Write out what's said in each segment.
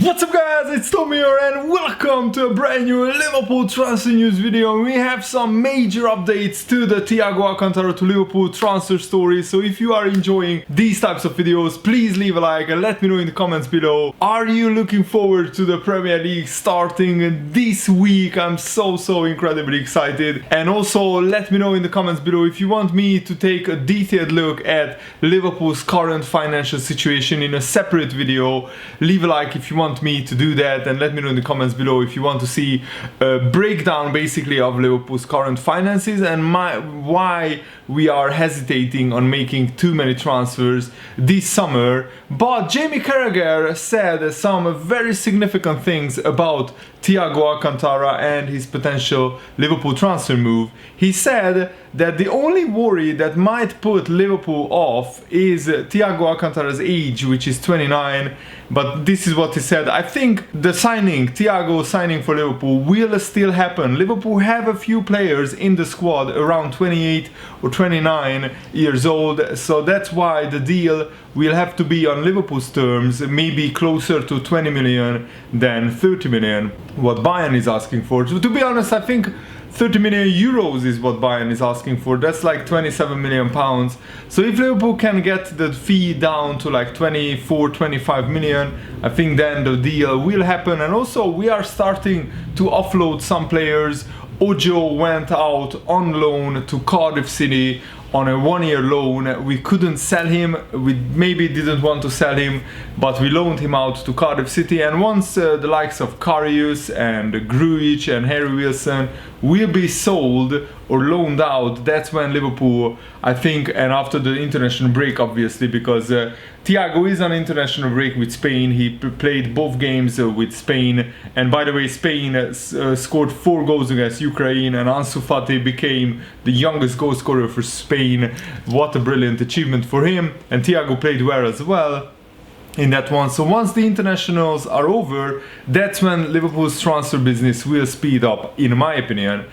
What's up guys, it's Tom here and welcome to a brand new Liverpool transfer news video. We have some major updates to the Thiago Alcantara to Liverpool transfer story. So if you are enjoying these types of videos, please leave a like and let me know in the comments below. Are you looking forward to the Premier League starting this week? I'm so incredibly excited. And also let me know in the comments below if you want me to take a detailed look at Liverpool's current financial situation in a separate video. Leave a like if you want me to do that, and let me know in the comments below if you want to see a breakdown basically of Liverpool's current finances and why we are hesitating on making too many transfers this summer. But Jamie Carragher said some very significant things about Thiago Alcantara and his potential Liverpool transfer move. He said that the only worry that might put Liverpool off is Thiago Alcantara's age, which is 29. But this is what he said: I think the Thiago signing for Liverpool will still happen. Liverpool have a few players in the squad around 28 or 29 years old, so that's why the deal will have to be on Liverpool's terms, maybe closer to 20 million than 30 million, what Bayern is asking for. So to be honest, I think 30 million euros is what Bayern is asking for. That's like 27 million pounds. So if Liverpool can get the fee down to like 24, 25 million, I think then the deal will happen. And also we are starting to offload some players. Ojo went out on loan to Cardiff City on a one-year loan. We couldn't sell him, we maybe didn't want to sell him, but we loaned him out to Cardiff City. And once the likes of Karius and Grujic and Harry Wilson will be sold or loaned out, that's when Liverpool, I think, and after the international break obviously, because Thiago is on international break with Spain. He played both games with Spain, and by the way, Spain scored 4 goals against Ukraine, and Ansu Fati became the youngest goal scorer for Spain. What a brilliant achievement for him, and Thiago played well as well in that one. So once the internationals are over, that's when Liverpool's transfer business will speed up, in my opinion.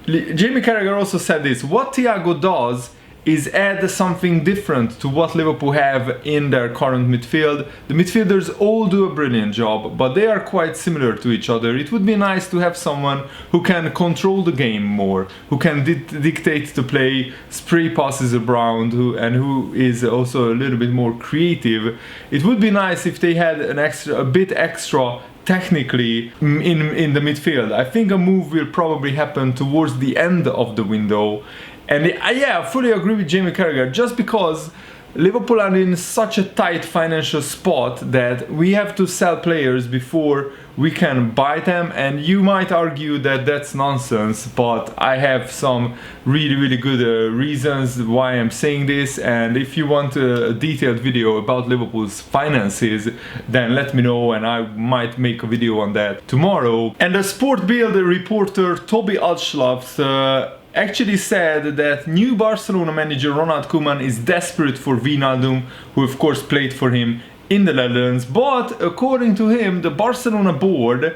Jamie Carragher also said this: what Thiago does is add something different to what Liverpool have in their current midfield. The midfielders all do a brilliant job, but they are quite similar to each other. It would be nice to have someone who can control the game more, who can dictate the play, spray passes around, who is also a little bit more creative. It would be nice if they had a bit extra technically in the midfield. I think a move will probably happen towards the end of the window. And yeah, I fully agree with Jamie Carragher, just because Liverpool are in such a tight financial spot that we have to sell players before we can buy them. And you might argue that that's nonsense, but I have some really good reasons why I'm saying this. And if you want a detailed video about Liverpool's finances, then let me know and I might make a video on that tomorrow. And the Sport Bild reporter Toby Alshlaf actually said that new Barcelona manager Ronald Koeman is desperate for Wijnaldum, who of course played for him in the Netherlands. But according to him, the Barcelona board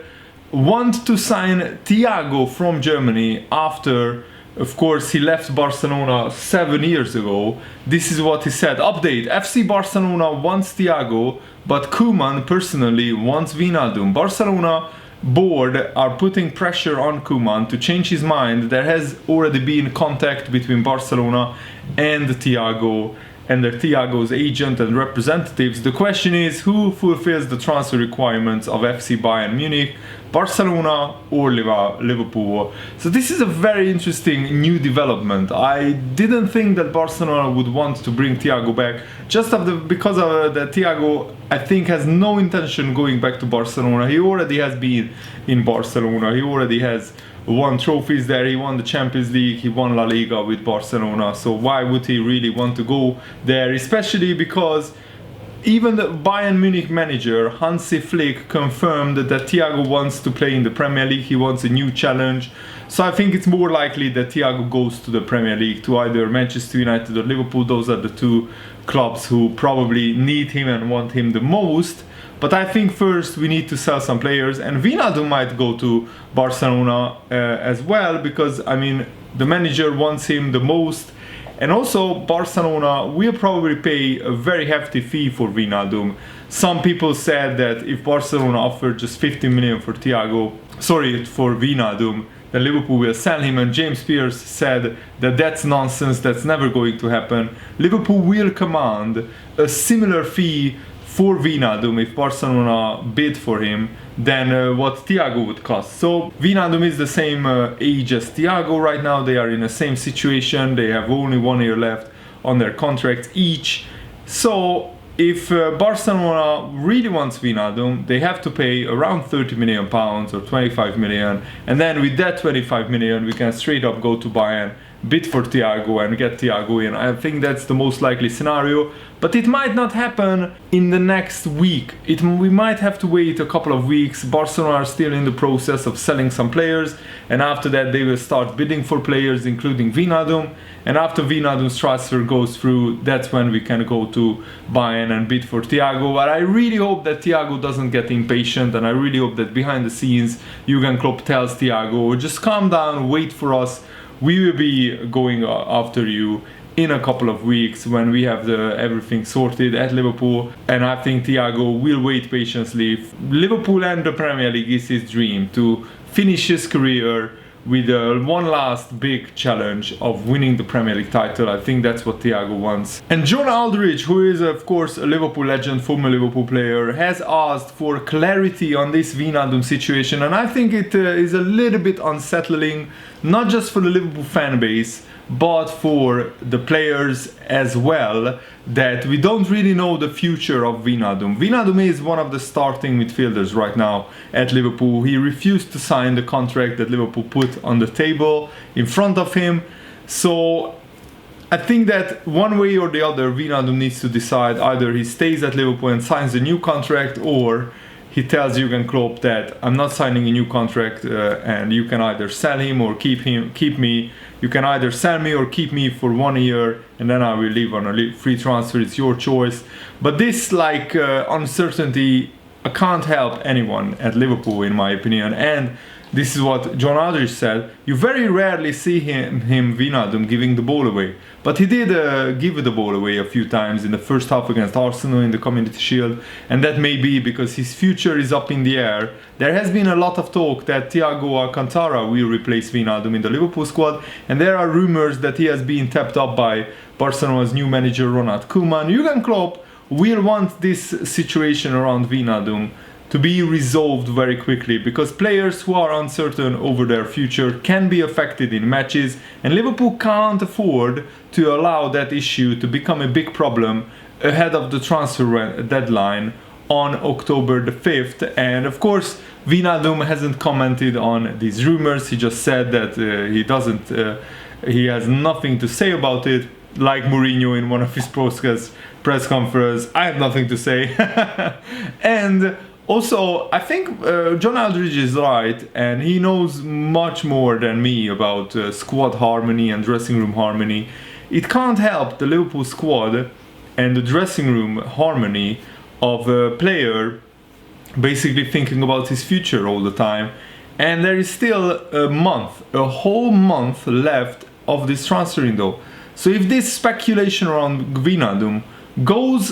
want to sign Thiago from Germany after, of course, he left Barcelona 7 years ago. This is what he said: update: FC Barcelona wants Thiago, but Koeman personally wants Wijnaldum. Barcelona board are putting pressure on Koeman to change his mind. There has already been contact between Barcelona and Thiago and Thiago's agent and representatives. The question is, who fulfills the transfer requirements of FC Bayern Munich, Barcelona or Liverpool? So this is a very interesting new development. I didn't think that Barcelona would want to bring Thiago back, just because of that Thiago, I think, has no intention going back to Barcelona. He already has been in Barcelona. He already has won trophies there. He won the Champions League, he won La Liga with Barcelona. So why would he really want to go there? Especially because even the Bayern Munich manager Hansi Flick confirmed that Thiago wants to play in the Premier League. He wants a new challenge. So I think it's more likely that Thiago goes to the Premier League, to either Manchester United or Liverpool. Those are the two clubs who probably need him and want him the most. But I think first we need to sell some players, and Wijnaldum might go to Barcelona as well, because I mean the manager wants him the most. And also Barcelona will probably pay a very hefty fee for Wijnaldum. Some people said that if Barcelona offered just 50 million for for Wijnaldum, then Liverpool will sell him, and James Pearce said that that's nonsense, that's never going to happen. Liverpool will command a similar fee for Wijnaldum if Barcelona bid for him than what Thiago would cost. So Wijnaldum is the same age as Thiago right now. They are in the same situation. They have only 1 year left on their contracts each. So if Barcelona really wants Wijnaldum, they have to pay around 30 million pounds or 25 million, and then with that 25 million we can straight up go to Bayern, bid for Thiago and get Thiago in. I think that's the most likely scenario, but it might not happen in the next week. We might have to wait a couple of weeks. Barcelona are still in the process of selling some players, and after that they will start bidding for players, including Wijnaldum. And after Wijnaldum's transfer goes through, that's when we can go to Bayern and bid for Thiago. But I really hope that Thiago doesn't get impatient, and I really hope that behind the scenes Jurgen Klopp tells Thiago, just calm down, wait for us. We will be going after you in a couple of weeks when we have everything sorted at Liverpool. And I think Thiago will wait patiently. Liverpool and the Premier League is his dream, to finish his career with one last big challenge of winning the Premier League title. I think that's what Thiago wants. And John Aldridge, who is of course a Liverpool legend, former Liverpool player, has asked for clarity on this Wijnaldum situation, and I think it is a little bit unsettling, not just for the Liverpool fan base, but for the players as well, that we don't really know the future of Wijnaldum. Wijnaldum is one of the starting midfielders right now at Liverpool. He refused to sign the contract that Liverpool put on the table in front of him. So I think that one way or the other, Wijnaldum needs to decide. Either he stays at Liverpool and signs a new contract, or he tells Jurgen Klopp that I'm not signing a new contract, and you can either sell him or keep me. You can either sell me or keep me for 1 year, and then I will leave on a free transfer. It's your choice. But this uncertainty can't help anyone at Liverpool, in my opinion. And this is what John Aldridge said. You very rarely see him Wijnaldum, giving the ball away. But he did give the ball away a few times in the first half against Arsenal in the Community Shield. And that may be because his future is up in the air. There has been a lot of talk that Thiago Alcantara will replace Wijnaldum in the Liverpool squad. And there are rumors that he has been tapped up by Barcelona's new manager Ronald Koeman. Jurgen Klopp will want this situation around Wijnaldum to be resolved very quickly, because players who are uncertain over their future can be affected in matches, and Liverpool can't afford to allow that issue to become a big problem ahead of the transfer deadline on October the 5th. And of course Wijnaldum hasn't commented on these rumors. He just said that he has nothing to say about it, like Mourinho in one of his press conference. I have nothing to say. And also, I think John Aldridge is right, and he knows much more than me about squad harmony and dressing room harmony. It can't help the Liverpool squad and the dressing room harmony of a player basically thinking about his future all the time. And there is still a whole month left of this transfer window. So if this speculation around Wijnaldum goes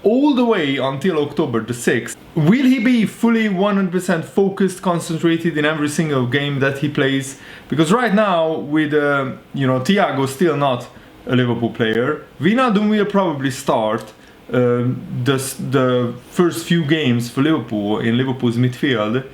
all the way until October the 6th, will he be fully 100% focused, concentrated in every single game that he plays? Because right now, with Thiago still not a Liverpool player, Wijnaldum will probably start the first few games for Liverpool in Liverpool's midfield.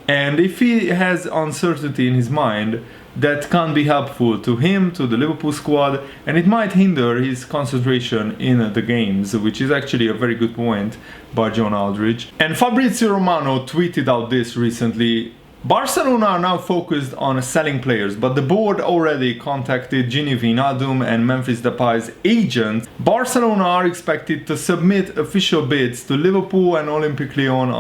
And if he has uncertainty in his mind, that can be helpful to him, to the Liverpool squad, and it might hinder his concentration in the games, which is actually a very good point by John Aldridge. And Fabrizio Romano tweeted out this recently: Barcelona are now focused on selling players, but the board already contacted Gini Wijnaldum and Memphis Depay's agent. Barcelona are expected to submit official bids to Liverpool and Olympique Lyon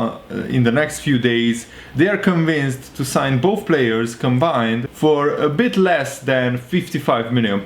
in the next few days. They are convinced to sign both players combined for a bit less than £55 million,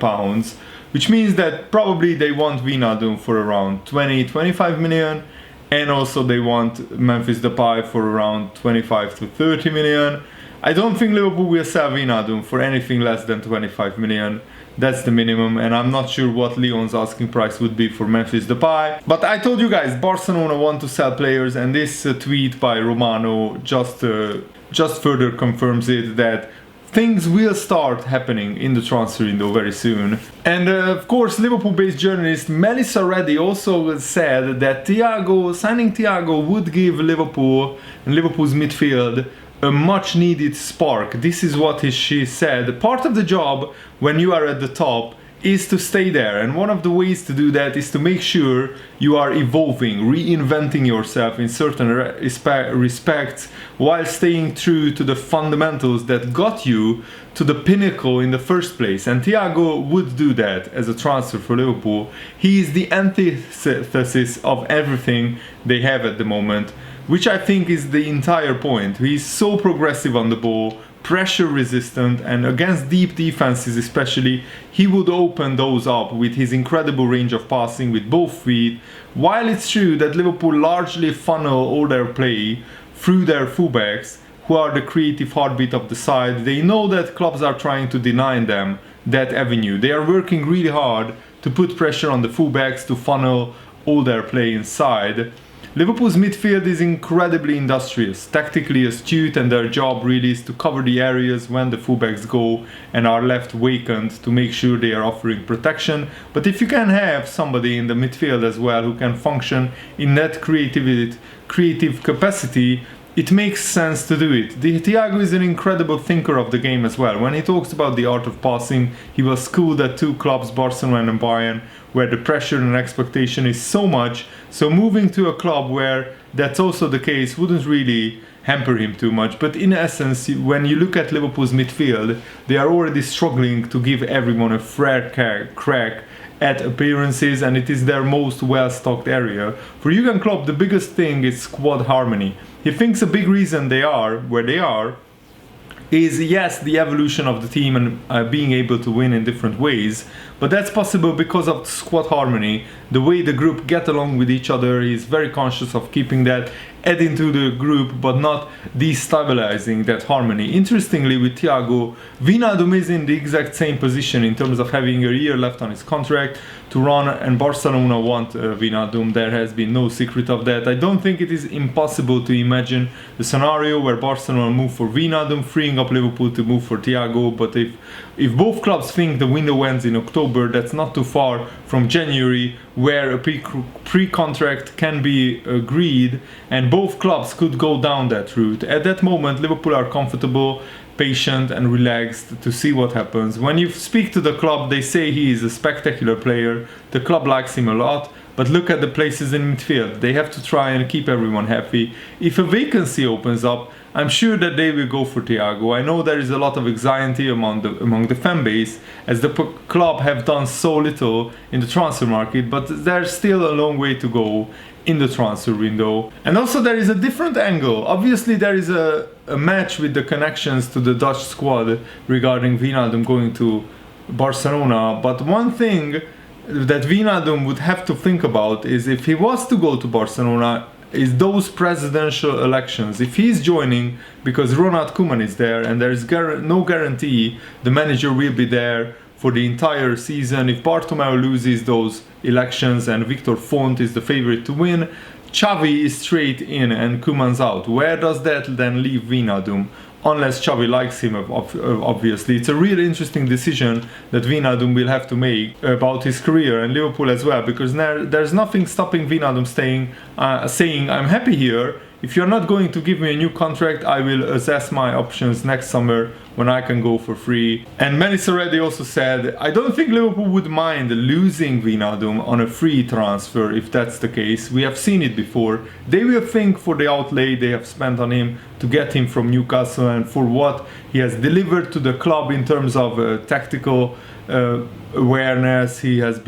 which means that probably they want Wijnaldum for around 20-25 million. And also they want Memphis Depay for around 25 to 30 million. I don't think Liverpool will sell Wijnaldum for anything less than 25 million. That's the minimum, and I'm not sure what Lyon's asking price would be for Memphis Depay. But I told you guys, Barcelona want to sell players, and this tweet by Romano just further confirms it, that things will start happening in the transfer window very soon. And of course, Liverpool-based journalist Melissa Reddy also said that signing Thiago would give Liverpool and Liverpool's midfield a much needed spark. This is what she said. Part of the job when you are at the top is to stay there, and one of the ways to do that is to make sure you are evolving, reinventing yourself in certain respects, while staying true to the fundamentals that got you to the pinnacle in the first place. And Thiago would do that as a transfer for Liverpool. He is the antithesis of everything they have at the moment, which I think is the entire point. He's so progressive on the ball, pressure resistant, and against deep defenses especially, he would open those up with his incredible range of passing with both feet. While it's true that Liverpool largely funnel all their play through their fullbacks, who are the creative heartbeat of the side, they know that clubs are trying to deny them that avenue. They are working really hard to put pressure on the fullbacks to funnel all their play inside. Liverpool's midfield is incredibly industrious, tactically astute, and their job really is to cover the areas when the fullbacks go and are left vacant, to make sure they are offering protection. But if you can have somebody in the midfield as well who can function in that creative capacity, it makes sense to do it. Thiago is an incredible thinker of the game as well. When he talks about the art of passing, he was schooled at two clubs, Barcelona and Bayern, where the pressure and expectation is so much. So moving to a club where that's also the case wouldn't really hamper him too much. But in essence, when you look at Liverpool's midfield, they are already struggling to give everyone a fair crack at appearances, and it is their most well-stocked area. For Jurgen Klopp, the biggest thing is squad harmony. He thinks a big reason they are where they are is, yes, the evolution of the team and being able to win in different ways, but that's possible because of the squad harmony, the way the group get along with each other. He's very conscious of keeping that, adding to the group, but not destabilizing that harmony. Interestingly, with Thiago, Wijnaldum is in the exact same position in terms of having a year left on his contract to run, and Barcelona want Wijnaldum. There has been no secret of that. I don't think it is impossible to imagine the scenario where Barcelona move for Wijnaldum, freeing up Liverpool to move for Thiago. But if both clubs think the window ends in October, that's not too far from January, where a pre-contract can be agreed, and both clubs could go down that route. At that moment, Liverpool are comfortable, patient and relaxed to see what happens. When you speak to the club, they say he is a spectacular player. The club likes him a lot, but look at the places in midfield. They have to try and keep everyone happy. If a vacancy opens up, I'm sure that they will go for Thiago. I know there is a lot of anxiety among the fan base, as the club have done so little in the transfer market, but there's still a long way to go in the transfer window. And also there is a different angle. Obviously there is a match with the connections to the Dutch squad regarding Wijnaldum going to Barcelona, but one thing that Wijnaldum would have to think about is, if he was to go to Barcelona, is those presidential elections. If he's joining because Ronald Koeman is there, and there is no guarantee the manager will be there for the entire season. If Bartomeu loses those elections and Victor Font is the favorite to win, Xavi is straight in and Koeman's out. Where does that then leave Wijnaldum? Unless Xavi likes him, obviously. It's a really interesting decision that Wijnaldum will have to make about his career, and Liverpool as well, because there's nothing stopping Wijnaldum saying, I'm happy here. If you're not going to give me a new contract, I will assess my options next summer when I can go for free. And Melissa Reddy also said, I don't think Liverpool would mind losing Wijnaldum on a free transfer if that's the case. We have seen it before. They will think for the outlay they have spent on him to get him from Newcastle, and for what he has delivered to the club in terms of tactical awareness. He has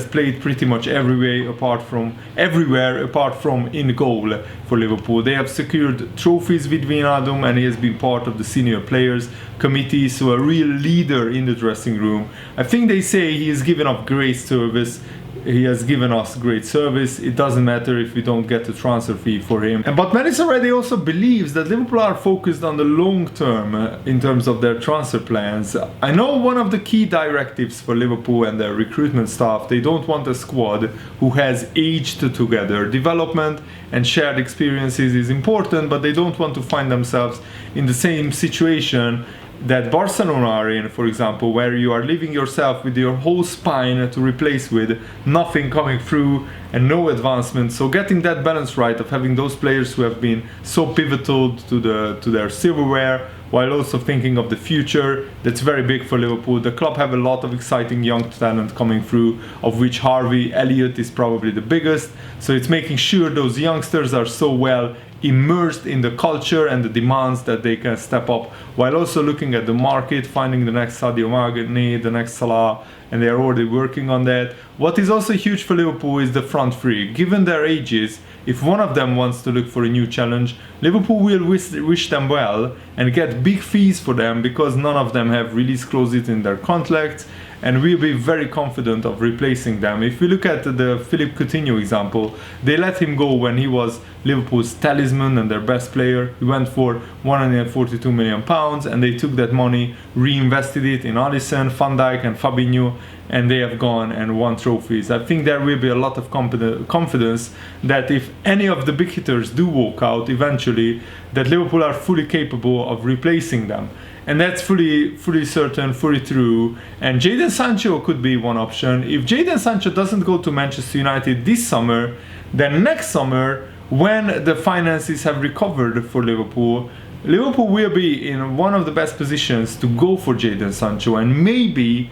played pretty much everywhere apart from in goal for Liverpool. They have secured trophies with Wijnaldum, and he has been part of the senior players committee, so a real leader in the dressing room. I think they say he is given up great service He has given us great service. It doesn't matter if we don't get the transfer fee for him. But Melis already also believes that Liverpool are focused on the long term in terms of their transfer plans. I know one of the key directives for Liverpool and their recruitment staff, they don't want a squad who has aged together. Development and shared experiences is important, but they don't want to find themselves in the same situation that Barcelona are in, for example, where you are leaving yourself with your whole spine to replace with nothing coming through and no advancement. So getting that balance right of having those players who have been so pivotal to their silverware, while also thinking of the future, that's very big for Liverpool. The club have a lot of exciting young talent coming through, of which Harvey Elliott is probably the biggest. So it's making sure those youngsters are so well immersed in the culture and the demands that they can step up, while also looking at the market, finding the next Sadio Mane, the next Salah, and they are already working on that. What is also huge for Liverpool is the front three. Given their ages, if one of them wants to look for a new challenge, Liverpool will wish them well and get big fees for them, because none of them have release clauses in their contracts, and we'll be very confident of replacing them. If we look at the Philippe Coutinho example, they let him go when he was Liverpool's talisman and their best player. He went for £142 million, and they took that money, reinvested it in Alisson, Van Dijk and Fabinho, and they have gone and won trophies. I think there will be a lot of confidence that if any of the big hitters do walk out eventually, that Liverpool are fully capable of replacing them. And that's fully certain, fully true. And Jadon Sancho could be one option. If Jadon Sancho doesn't go to Manchester United this summer, then next summer, when the finances have recovered for Liverpool, Liverpool will be in one of the best positions to go for Jadon Sancho and maybe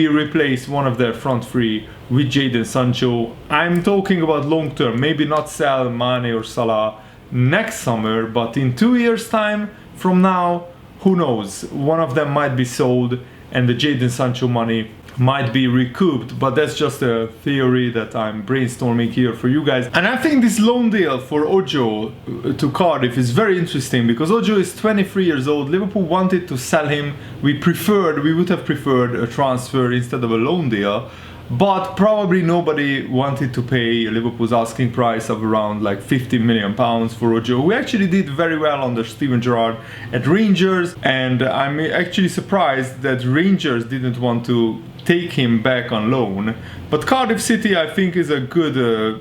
replace one of their front three with Jadon Sancho. I'm talking about long term, maybe not sell Mane or Salah next summer, but in 2 years' time from now, who knows? One of them might be sold and the Jadon Sancho money might be recouped, but that's just a theory that I'm brainstorming here for you guys. And I think this loan deal for Ojo to Cardiff is very interesting, because Ojo is 23 years old. Liverpool wanted to sell him. We would have preferred a transfer instead of a loan deal. But probably nobody wanted to pay Liverpool's asking price of around like £50 million for Ojo, who actually did very well under Steven Gerrard at Rangers. And I'm actually surprised that Rangers didn't want to take him back on loan. But Cardiff City, I think, is a good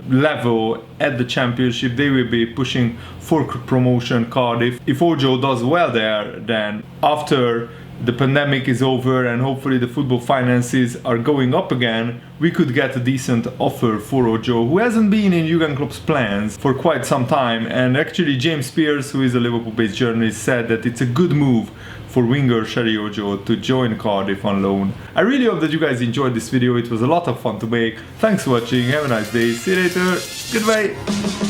level at the Championship. They will be pushing for promotion, Cardiff. If Ojo does well there, then after the pandemic is over and hopefully the football finances are going up again, we could get a decent offer for Ojo, who hasn't been in Jurgen Klopp's plans for quite some time. And actually James Pearce, who is a Liverpool-based journalist, said that it's a good move for winger Sherry Ojo to join Cardiff on loan. I really hope that you guys enjoyed this video. It was a lot of fun to make. Thanks for watching, have a nice day, see you later, goodbye!